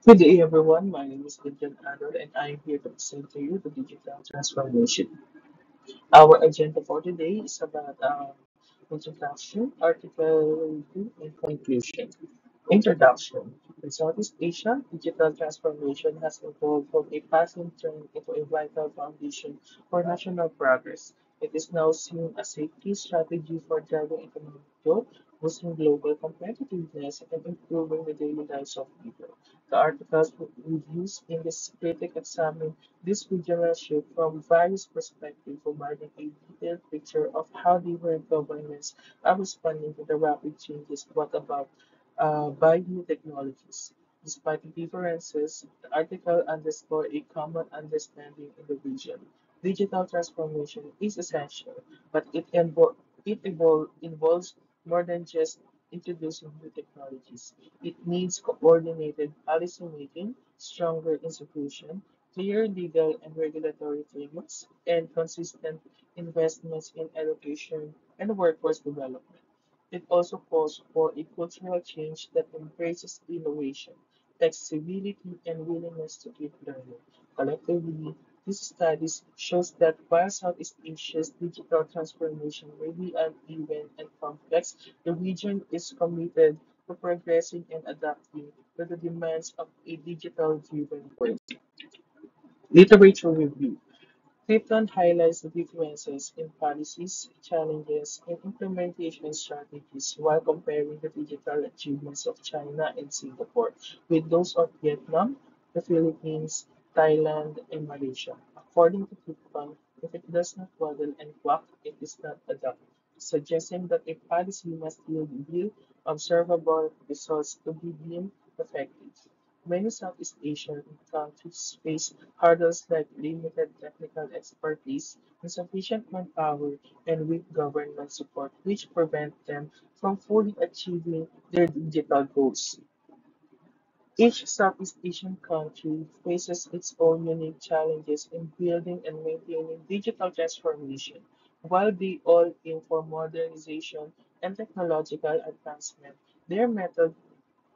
Good day, everyone. My name is Vivian Adol, and I'm here to present to you the digital transformation. Our agenda for today is about introduction, article review, and conclusion. Introduction. In Southeast Asia, digital transformation has evolved from a passing trend into a vital foundation for national progress. It is now seen as a key strategy for driving economic growth, boosting global competitiveness, and improving the daily lives of people. The articles reviews in this critic examine this regional shift from various perspectives, providing a detailed picture of how different governments are responding to the rapid changes brought about by new technologies. Despite the differences, the article underscores a common understanding in the region. Digital transformation is essential, but involves more than just introducing new technologies. It needs coordinated policy making, stronger institutions, clear legal and regulatory frameworks, and consistent investments in education and workforce development. It also calls for a cultural change that embraces innovation, flexibility, and willingness to keep learning. Collectively, these studies shows that while Southeast Asia's digital transformation may be uneven and complex, the region is committed to progressing and adapting to the demands of a digital-driven world. Literature review. Clifton highlights the differences in policies, challenges, and implementation strategies while comparing the digital achievements of China and Singapore with those of Vietnam, the Philippines, Thailand, and Malaysia. According to Clifton, if it does not waddle and quack, it is not adapt, suggesting that a policy must yield real, observable results to be deemed effective. Many Southeast Asian countries face hurdles like limited technical expertise, insufficient manpower, and weak government support, which prevent them from fully achieving their digital goals. Each Southeast Asian country faces its own unique challenges in building and maintaining digital transformation. While they all aim for modernization and technological advancement, their methods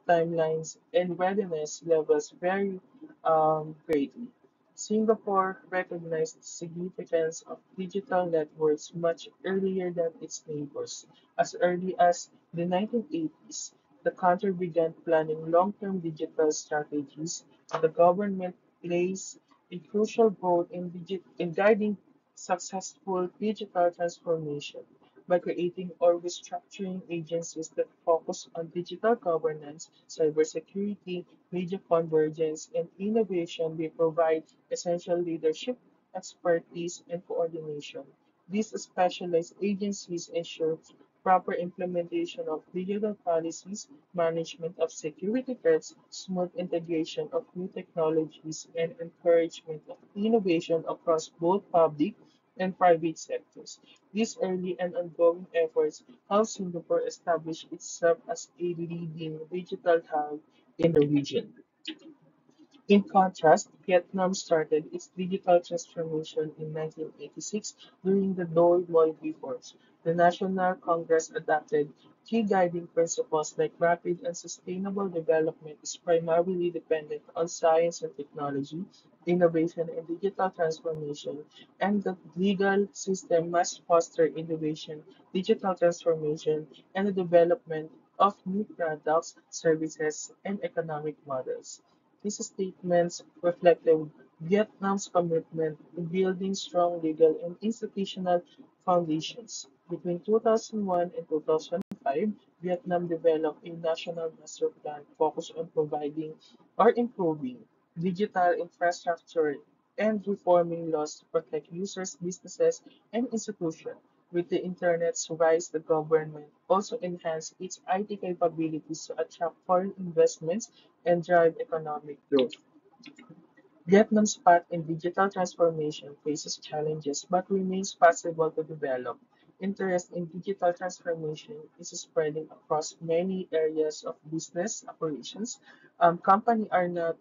timelines, and readiness levels vary greatly. Singapore recognized the significance of digital networks much earlier than its neighbors. As early as the 1980s, the country began planning long-term digital strategies, and the government plays a crucial role in guiding successful digital transformation by creating or restructuring agencies that focus on digital governance, cybersecurity, media convergence, and innovation. They provide essential leadership, expertise, and coordination. These specialized agencies ensure proper implementation of digital policies, management of security threats, smooth integration of new technologies, and encouragement of innovation across both public and private sectors. These early and ongoing efforts help Singapore establish itself as a leading digital hub in the region. In contrast, Vietnam started its digital transformation in 1986 during the Doi Moi reforms. The National Congress adopted key guiding principles like rapid and sustainable development is primarily dependent on science and technology, innovation and digital transformation, and the legal system must foster innovation, digital transformation, and the development of new products, services, and economic models. These statements reflected Vietnam's commitment to building strong legal and institutional foundations. Between 2001 and 2005, Vietnam developed a national master plan focused on providing or improving digital infrastructure and reforming laws to protect users, businesses, and institutions. With the Internet's rise, the government also enhanced its IT capabilities to attract foreign investments and drive economic growth. Vietnam's path in digital transformation faces challenges but remains possible to develop. Interest in digital transformation is spreading across many areas of business operations. Companies are not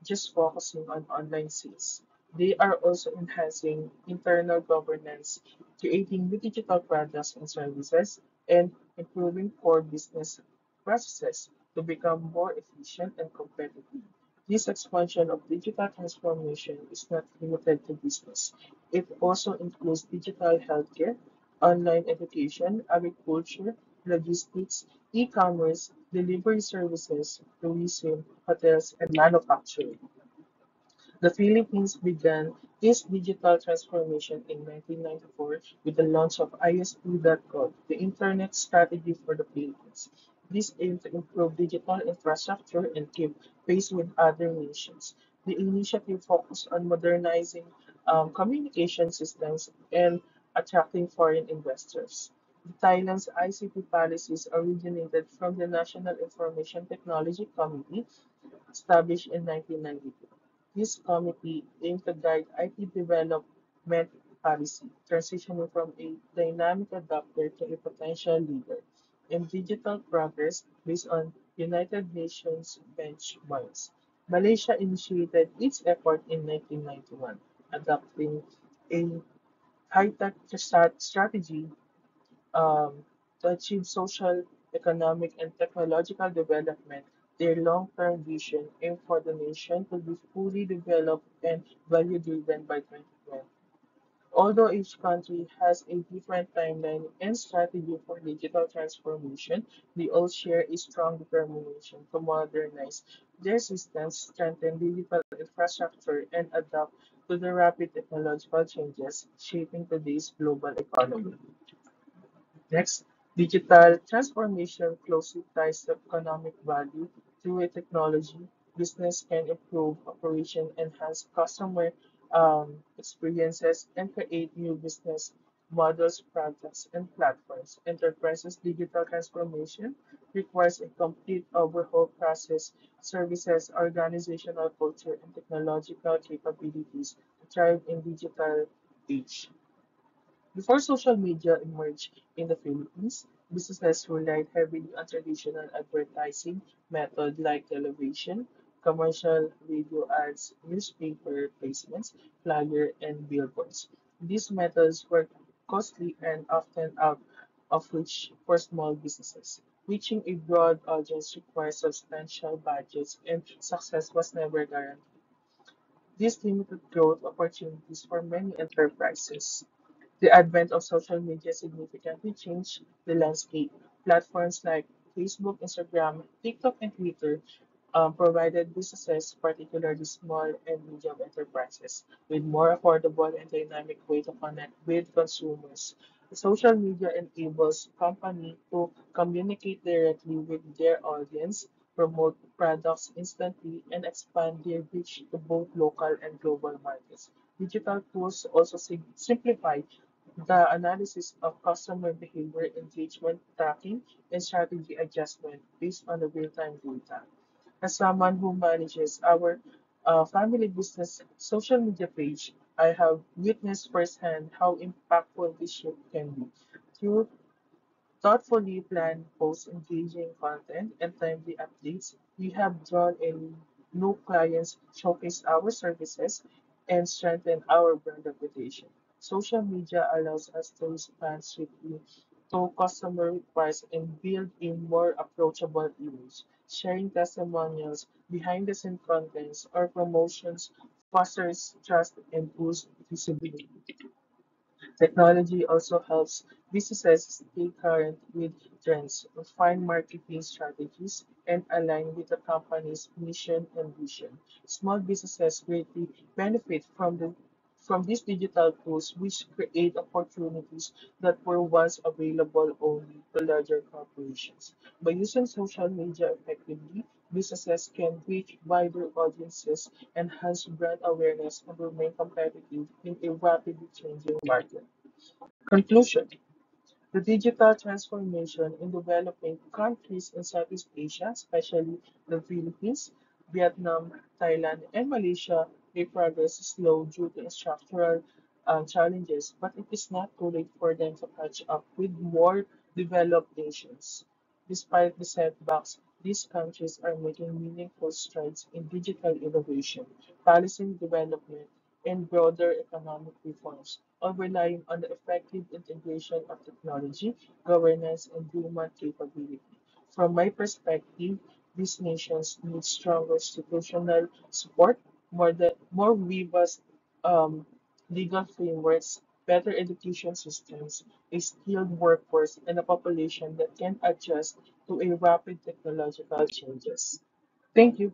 just focusing on online sales. They are also enhancing internal governance, creating new digital products and services, and improving core business processes to become more efficient and competitive. This expansion of digital transformation is not limited to business. It also includes digital healthcare, online education, agriculture, logistics, e-commerce, delivery services, tourism, hotels, and manufacturing. The Philippines began its digital transformation in 1994 with the launch of ISP.gov, the Internet Strategy for the Philippines. This aimed to improve digital infrastructure and keep pace with other nations. The initiative focused on modernizing communication systems and attracting foreign investors. Thailand's ICT policies originated from the National Information Technology Committee established in 1992. This committee aimed to guide IT development policy, transitioning from a dynamic adopter to a potential leader in digital progress based on United Nations benchmarks. Malaysia initiated its effort in 1991, adopting a high-tech strategy um, to achieve social, economic, and technological development. Their long-term vision aimed for the nation to be fully developed and value-driven by 2020. Although each country has a different timeline and strategy for digital transformation, they all share a strong determination to modernize their systems, strengthen digital infrastructure, and adapt to the rapid technological changes shaping today's global economy. Next, digital transformation closely ties to economic value. Through a technology, business can improve operation, enhance customer experiences, and create new business models, products, and platforms. Enterprises' digital transformation requires a complete overhaul process, services, organizational culture, and technological capabilities to thrive in digital age. Before social media emerged in the Philippines, businesses relied heavily on traditional advertising methods like television, commercial radio ads, newspaper placements, flyer, and billboards. These methods were costly and often out of reach for small businesses. Reaching a broad audience requires substantial budgets, and success was never guaranteed. This limited growth opportunities for many enterprises. The advent of social media significantly changed the landscape. Platforms like Facebook, Instagram, TikTok, and Twitter provided businesses, particularly small and medium enterprises, with more affordable and dynamic way to connect with consumers. Social media enables companies to communicate directly with their audience, promote products instantly, and expand their reach to both local and global markets. Digital tools also simplify the analysis of customer behavior, engagement tracking, and strategy adjustment based on the real-time data. As someone who manages our family business social media page, I have witnessed firsthand how impactful this shift can be. Through thoughtfully planned posts, engaging content, and timely updates, we have drawn in new clients, showcased our services, and strengthened our brand reputation. Social media allows us to respond swiftly to customer requests and build a more approachable image. Sharing testimonials, behind the scene contents, or promotions fosters trust and boosts visibility. Technology also helps businesses stay current with trends, refine marketing strategies, and align with the company's mission and vision. Small businesses greatly benefit from these digital tools, which create opportunities that were once available only to larger corporations. By using social media effectively, businesses can reach wider audiences, enhance brand awareness, and remain competitive in a rapidly changing market. Conclusion: the digital transformation in developing countries in Southeast Asia, especially the Philippines, Vietnam, Thailand, and Malaysia, may progress slow due to structural challenges, but it is not too late for them to catch up with more developed nations. Despite the setbacks, these countries are making meaningful strides in digital innovation, policy development, and broader economic reforms, all relying on the effective integration of technology, governance, and human capability. From my perspective, these nations need stronger institutional support, more robust legal frameworks, better education systems, a skilled workforce, and a population that can adjust to a rapid technological changes. Thank you.